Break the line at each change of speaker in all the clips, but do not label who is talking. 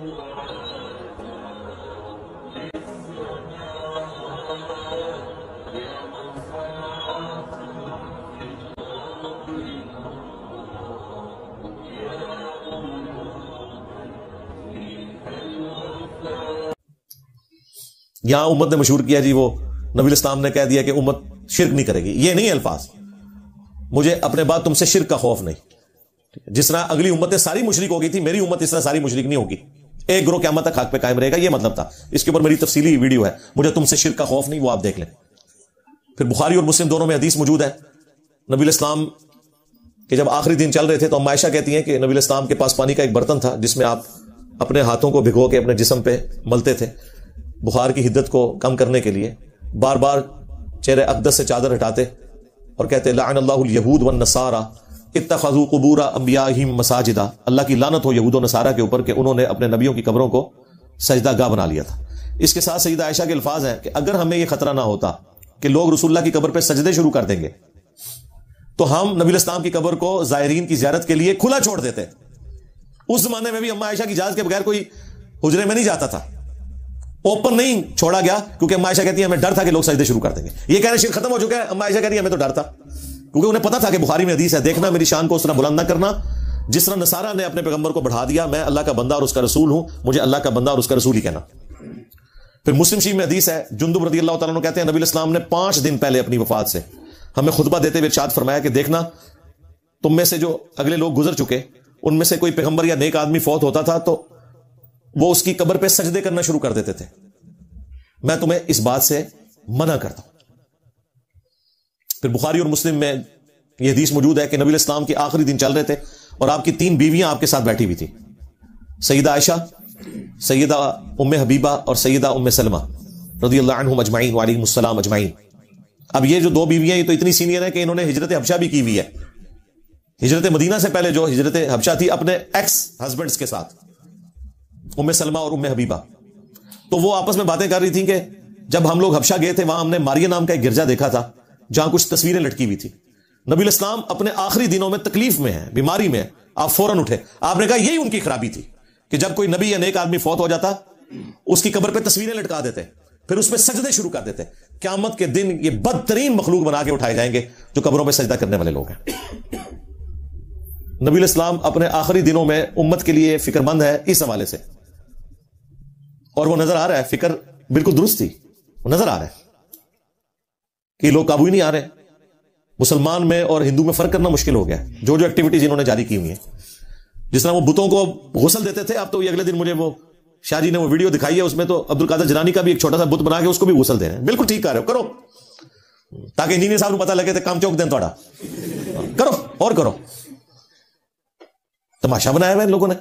یہاں امت نے مشہور کیا جی وہ نبی اسلام نے کہہ دیا کہ امت شرک نہیں کرے گی. یہ نہیں الفاظ, مجھے اپنے بعد تم سے شرک کا خوف نہیں. جس طرح اگلی امتیں ساری مشرک ہو گئی تھی, میری امت اس طرح ساری مشرک نہیں ہوگی, ایک گروہ قیامت تک حق پہ قائم رہے گا, یہ مطلب تھا. اس کے اوپر میری تفصیلی ویڈیو ہے, مجھے تم سے شرک کا خوف نہیں, وہ آپ دیکھ لیں. پھر بخاری اور مسلم دونوں میں حدیث موجود ہے. نبی اسلام کے جب آخری دن چل رہے تھے تو ام عائشہ کہتی ہیں کہ نبی اسلام کے پاس پانی کا ایک برتن تھا جس میں آپ اپنے ہاتھوں کو بھگو کے اپنے جسم پہ ملتے تھے. بخار کی حدت کو کم کرنے کے لیے بار بار چہرے اقدس سے چادر ہٹاتے اور کہتے لعن اللہ الیہود والنصارى اتخذوا قبور انبیائہم مساجدا. اللہ کی لعنت ہو یہود و نصارہ کے اوپر کہ انہوں نے اپنے نبیوں کی قبروں کو سجدہ گاہ بنا لیا تھا. اس کے ساتھ سیدہ عائشہ کے الفاظ ہیں کہ اگر ہمیں یہ خطرہ نہ ہوتا کہ لوگ رسول اللہ کی قبر پہ سجدے شروع کر دیں گے تو ہم نبی اسلام کی قبر کو زائرین کی زیارت کے لیے کھلا چھوڑ دیتے. اس زمانے میں بھی اما عائشہ کی اجازت کے بغیر کوئی حجرے میں نہیں جاتا تھا, اوپن نہیں چھوڑا گیا, کیونکہ اما عائشہ کہتی ہے ہمیں ڈر تھا کہ لوگ سجدے شروع کر دیں گے. یہ کہنا شرک ختم ہو چکا ہے. اما عائشہ کہتی ہے ہمیں تو ڈر تھا, کیونکہ انہیں پتا تھا کہ بخاری میں حدیث ہے, دیکھنا میری شان کو اس طرح بلند نہ کرنا جس طرح نصارہ نے اپنے پیغمبر کو بڑھا دیا. میں اللہ کا بندہ اور اس کا رسول ہوں, مجھے اللہ کا بندہ اور اس کا رسول ہی کہنا. پھر مسلم شریف میں حدیث ہے, جندب رضی اللہ تعالیٰ عنہ کہتے ہیں نبی اسلام نے 5 دن پہلے اپنی وفات سے ہمیں خطبہ دیتے ہوئے ارشاد فرمایا کہ دیکھنا تم میں سے جو اگلے لوگ گزر چکے ان میں سے کوئی پیغمبر یا نیک آدمی فوت ہوتا تھا تو وہ اس کی قبر پہ سجدے کرنا شروع کر دیتے تھے. میں تمہیں اس بات سے منع کرتا ہوں. پھر بخاری اور مسلم میں یہ حدیث موجود ہے کہ نبی اسلام کے آخری دن چل رہے تھے اور آپ کی 3 بیویاں آپ کے ساتھ بیٹھی ہوئی تھی, سیدہ عائشہ, سیدہ ام حبیبہ اور سیدہ ام سلمہ رضی اللہ عنہم اجمعین وعلیہم السلام اجمعین. اب یہ جو 2 بیویاں یہ تو اتنی سینئر ہیں کہ انہوں نے ہجرت حبشہ بھی کی ہوئی ہے. ہجرت مدینہ سے پہلے جو ہجرت حبشہ تھی اپنے ایکس ہسبینڈز کے ساتھ, ام سلمہ اور ام حبیبہ. تو وہ آپس میں باتیں کر رہی تھیں کہ جب ہم لوگ حبشہ گئے تھے وہاں ہم نے ماریہ نام کا ایک گرجا دیکھا تھا جہاں کچھ تصویریں لٹکی ہوئی تھی. نبی اسلام اپنے آخری دنوں میں تکلیف میں ہیں, بیماری میں ہیں, آپ فوراً اٹھے. آپ نے کہا یہی ان کی خرابی تھی کہ جب کوئی نبی یا نیک آدمی فوت ہو جاتا اس کی قبر پہ تصویریں لٹکا دیتے, پھر اس پہ سجدے شروع کر دیتے. قیامت کے دن یہ بدترین مخلوق بنا کے اٹھائے جائیں گے جو قبروں پہ سجدہ کرنے والے لوگ ہیں. نبی اسلام اپنے آخری دنوں میں امت کے لیے فکر مند ہے اس حوالے سے, اور وہ نظر آ رہا ہے, فکر بالکل درست تھی, وہ نظر آ رہا ہے کہ لوگ قابو ہی نہیں آ رہے. مسلمان میں اور ہندو میں فرق کرنا مشکل ہو گیا جو ایکٹیویٹیز انہوں نے جاری کی ہوئی ہیں. جس طرح وہ بتوں کو غسل دیتے تھے, اب تو یہ اگلے دن مجھے وہ شاہ جی نے وہ ویڈیو دکھائی ہے, اس میں تو عبد القادر جیلانی کا بھی ایک چھوٹا سا بت بنا کے اس کو بھی غسل دے رہے ہیں. بالکل ٹھیک کر رہے ہو, کرو, تاکہ انجینئر صاحب کو پتا لگے تو کام چوک دیں تھوڑا, کرو اور کرو. تماشا بنایا ہوا ان لوگوں نے.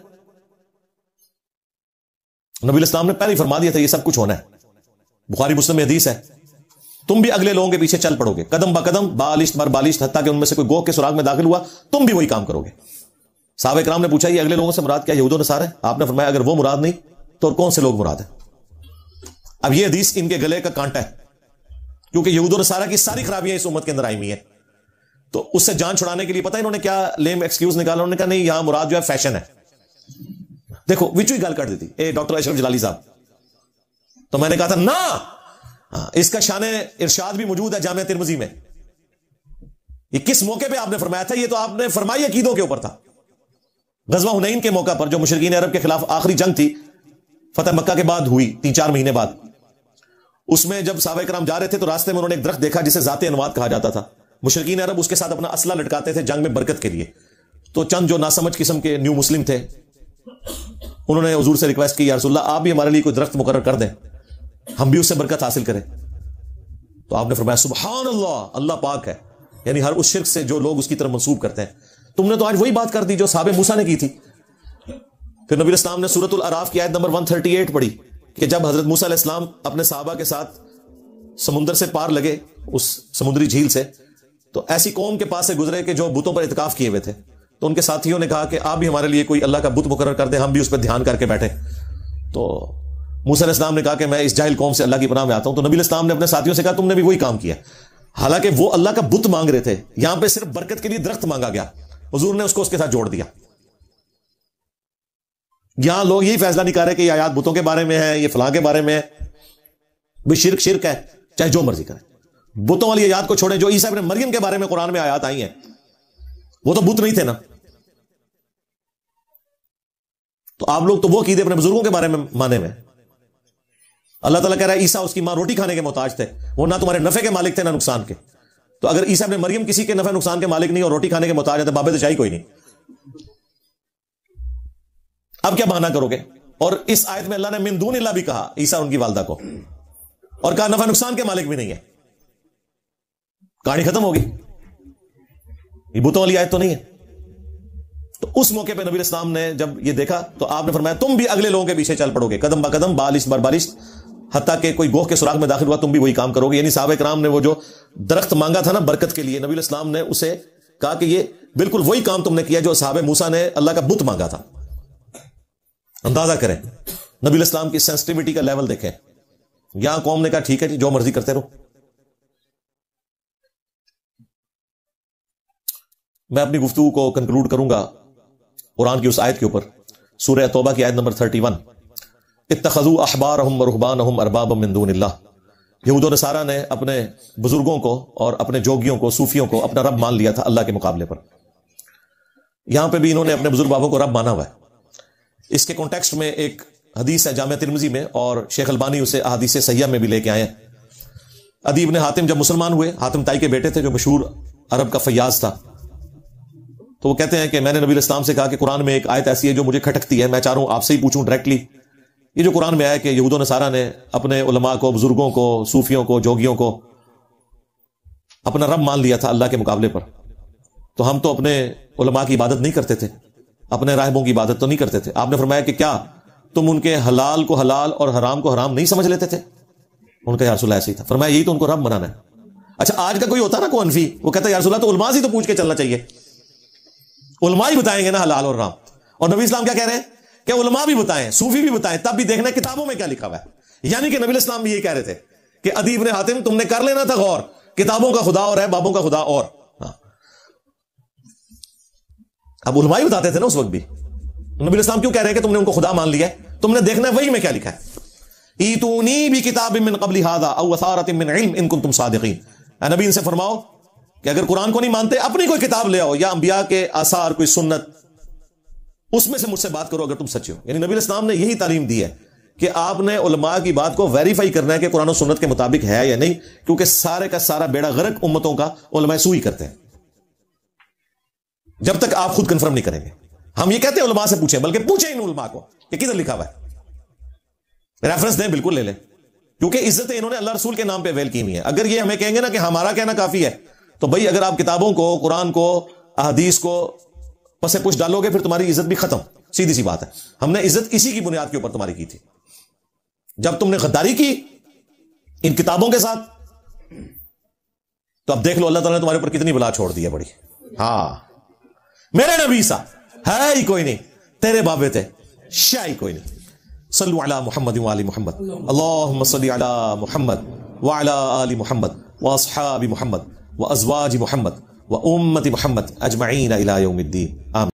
نبی اسلام نے پہلے ہی فرما دیا تھا یہ سب کچھ ہونا ہے. بخاری مسلم میں حدیث ہے, تم بھی اگلے لوگوں کے پیچھے چل پڑو گے قدم با قدم, بالشت بر بالشت, حتیٰ کہ ان میں سے کوئی گوہ کے سراغ میں داخل ہوا تم بھی وہی کام کرو گے. صحابہ کرام نے پوچھا یہ اگلے لوگوں سے مراد کیا یہود و نصارہ ہے؟ آپ نے فرمایا اگر وہ مراد نہیں تو اور کون سے لوگ مراد ہیں؟ اب یہ حدیث ان کے گلے کا کانٹا ہے, کیونکہ یہود و نصارہ کی ساری خرابیاں اس امت کے اندر آئی ہوئی ہیں. تو اس سے جان چھڑانے کے لیے پتہ انہوں نے کیا لیم ایکسکیوز نکالا, انہوں نے کہا نہیں یہاں مراد جو ہے فیشن ہے. دیکھو وچ گل کر دیتی ڈاکٹر اشرف جلالی صاحب. تو میں نے کہا تھا نا, اس کا شان ارشاد بھی موجود ہے جامعہ ترمذی میں. یہ کس موقع پہ آپ نے فرمایا تھا؟ یہ تو آپ نے فرمائی عقیدوں کے اوپر تھا. غزوہ حنین کے موقع پر جو مشرکین عرب کے خلاف آخری جنگ تھی فتح مکہ کے بعد ہوئی 3-4 مہینے بعد, اس میں جب صحابہ کرام جا رہے تھے تو راستے میں انہوں نے ایک درخت دیکھا جسے ذات انواد کہا جاتا تھا. مشرکین عرب اس کے ساتھ اپنا اسلحہ لٹکاتے تھے جنگ میں برکت کے لیے. تو چند جو ناسمجھ قسم کے نیو مسلم تھے انہوں نے حضور سے ریکویسٹ کی یا رسول اللہ آپ بھی ہمارے لیے کوئی درخت مقرر کر دیں, ہم بھی اس سے برکت حاصل کریں. تو آپ نے فرمایا سبحان اللہ, اللہ پاک ہے, یعنی ہر اس شرک سے جو لوگ اس کی طرف منسوب کرتے ہیں. تم نے تو آج وہی بات کر دی جو صحابہ موسیٰ نے کی تھی. پھر نبی اسلام نے سورۃ الاعراف کی آیت نمبر 138 پڑھی کہ جب حضرت موسیٰ علیہ السلام اپنے صحابہ کے ساتھ سمندر سے پار لگے اس سمندری جھیل سے, تو ایسی قوم کے پاس سے گزرے کہ جو بتوں پر اعتکاف کیے ہوئے تھے. تو ان کے ساتھیوں نے کہا کہ آپ بھی ہمارے لیے کوئی اللہ کا بت مقرر کر دیں, ہم بھی اس پہ دھیان کر کے بیٹھے. تو موسیٰ علیہ السلام نے کہا کہ میں اس جاہل قوم سے اللہ کی پناہ میں آتا ہوں. تو نبی الاسلام نے اپنے ساتھیوں سے کہا تم نے بھی وہی کام کیا, حالانکہ وہ اللہ کا بت مانگ رہے تھے, یہاں پہ صرف برکت کے لیے درخت مانگا گیا, حضور نے اس کو اس کے ساتھ جوڑ دیا. یہاں لوگ یہی فیصلہ نہیں کر رہے کہ یہ آیات بتوں کے بارے میں ہے، یہ فلاں کے بارے میں ہے. بھئی شرک شرک ہے، چاہے جو مرضی کریں. بتوں والی آیات کو چھوڑیں. جو عیسیٰ ابن مریم کے بارے میں قرآن میں آیات آئی ہیں وہ تو بت نہیں تھے نا. تو آپ لوگ تو وہ عقیدے اپنے بزرگوں کے بارے میں مانے میں. اللہ تعالیٰ کہہ رہا ہے عیسیٰ اس کی ماں روٹی کھانے کے محتاج تھے، وہ نہ تمہارے نفع کے مالک تھے نہ نقصان کے. تو اگر عیسیٰ ابن مریم کسی کے نفع نقصان کے مالک نہیں اور روٹی کھانے کے محتاج ہے تو باب تشائی کوئی نہیں. اب کیا بہانہ کرو گے؟ اور اس آیت میں اللہ نے من دون اللہ بھی کہا عیسیٰ ان کی والدہ کو، اور کہا نفع نقصان کے مالک بھی نہیں ہے. کہانی ختم ہوگی. یہ بتوں والی آیت تو نہیں ہے. تو اس موقع پہ نبی الاسلام نے جب یہ دیکھا تو آپ نے فرمایا تم بھی اگلے لوگوں کے پیچھے چل پڑو گے، قدم با قدم، بالش بر بالش، حتیٰ کہ کوئی گوہ کے سراغ میں داخل ہوا تم بھی وہی کام کرو گے. یعنی صحابہ کرام نے وہ جو درخت مانگا تھا نا برکت کے لیے، نبی الاسلام نے اسے کہا کہ یہ بالکل وہی کام تم نے کیا جو صحابہ موسیٰ نے اللہ کا بت مانگا تھا. اندازہ کریں نبی الاسلام کی سینسٹیوٹی کا لیول دیکھیں. یہاں قوم نے کہا ٹھیک ہے جی جو مرضی کرتے رہو. میں اپنی گفتگو کو کنکلوڈ کروں گا قرآن کی اس آیت کے اوپر، سورہ توبہ کی آیت نمبر 31. اتخذوا احبارهم ورهبانهم اربابا من دون اللہ. یہود و نصارہ نے اپنے بزرگوں کو اور اپنے جوگیوں کو، صوفیوں کو اپنا رب مان لیا تھا اللہ کے مقابلے پر. یہاں پہ بھی انہوں نے اپنے بزرگ بابوں کو رب مانا ہوا ہے. اس کے کانٹیکسٹ میں ایک حدیث ہے جامع ترمذی میں، اور شیخ البانی اسے احادیث صحیحہ میں بھی لے کے آئے ہیں. عدی بن حاتم جب مسلمان ہوئے، حاتم تائی کے بیٹے تھے جو مشہور عرب کا فیاض تھا، تو وہ کہتے ہیں کہ میں نے نبی الاسلام سے کہا کہ قرآن میں ایک آیت ایسی ہے جو مجھے کھٹکتی ہے، میں چاہ رہا ہوں آپ سے ہی پوچھوں ڈائریکٹلی. یہ جو قرآن میں آیا کہ یہود و نصارہ نے اپنے علماء کو، بزرگوں کو، صوفیوں کو، جوگیوں کو اپنا رب مان لیا تھا اللہ کے مقابلے پر، تو ہم تو اپنے علماء کی عبادت نہیں کرتے تھے، اپنے راہبوں کی عبادت تو نہیں کرتے تھے. آپ نے فرمایا کہ کیا تم ان کے حلال کو حلال اور حرام کو حرام نہیں سمجھ لیتے تھے؟ ان کا یا رسول اللہ ایسے ہی تھا. فرمایا یہی تو ان کو رب بنانا ہے. اچھا آج کا کوئی ہوتا نا کوئی انفی، وہ کہتا ہے یا رسول اللہ تو علماء سے تو پوچھ کے چلنا چاہیے، علماء ہی بتائیں گے نا حلال اور حرام. اور نبی اسلام کیا کہہ رہے ہیں کہ علماء بھی بتائیں، صوفی بھی بتائیں، تب بھی دیکھنا کتابوں میں کیا لکھا ہوا ہے. یعنی کہ نبی اسلام بھی یہی کہہ رہے تھے کہ عدی بن حاتم تم نے کر لینا تھا غور، کتابوں کا خدا اور ہے، بابوں کا خدا اور. اب علماء ہی بتاتے تھے نا اس وقت بھی. نبی اسلام کیوں کہہ رہے ہیں کہ تم نے ان کو خدا مان لیا ہے؟ تم نے دیکھنا ہے وہی میں کیا لکھا ہے. ایتونی بکتاب من قبل ھذا او اثارۃ من علم ان کنتم صادقین. اے نبی ان سے فرماؤ کہ اگر قرآن کو نہیں مانتے اپنی کوئی کتاب لے آؤ، یا انبیاء کے آثار، کوئی سنت، اس میں سے مجھ سے بات کرو اگر تم سچے ہو. یعنی نبی اسلام نے یہی تعلیم دی ہے کہ آپ نے علماء کی بات کو ویریفائی کرنا ہے کہ قرآن و سنت کے مطابق ہے یا نہیں، کیونکہ سارے کا سارا بیڑا غرق امتوں کا علماء سوئی کرتے ہیں جب تک آپ خود کنفرم نہیں کریں گے. ہم یہ کہتے ہیں علماء سے پوچھیں، بلکہ پوچھیں ان علماء کو کہ کدھر لکھا ہوا ہے، ریفرنس دیں، بالکل لے لیں، کیونکہ عزتیں انہوں نے اللہ رسول کے نام پہ ویل کی ہوئی ہیں. اگر یہ ہمیں کہیں گے نا کہ ہمارا کہنا کافی ہے، تو بھائی اگر آپ کتابوں کو، قرآن کو، احادیث کو پس پوچھ ڈالو گے پھر تمہاری عزت بھی ختم. سیدھی سی بات ہے. ہم نے عزت اسی کی بنیاد کے اوپر تمہاری کی تھی. جب تم نے غداری کی ان کتابوں کے ساتھ تو اب دیکھ لو اللہ تعالیٰ نے تمہارے اوپر کتنی بلا چھوڑ دی ہے بڑی. ہاں میرے نبی سا ہے ہی کوئی نہیں، تیرے بابے تھے شاہ ہی کوئی نہیں. صلو علی محمد وعلی محمد، اللہم صلی علی محمد وعلی آل محمد واصحاب محمد وازواج محمد وامت محمد اجمعین الی یوم الدین. آمین.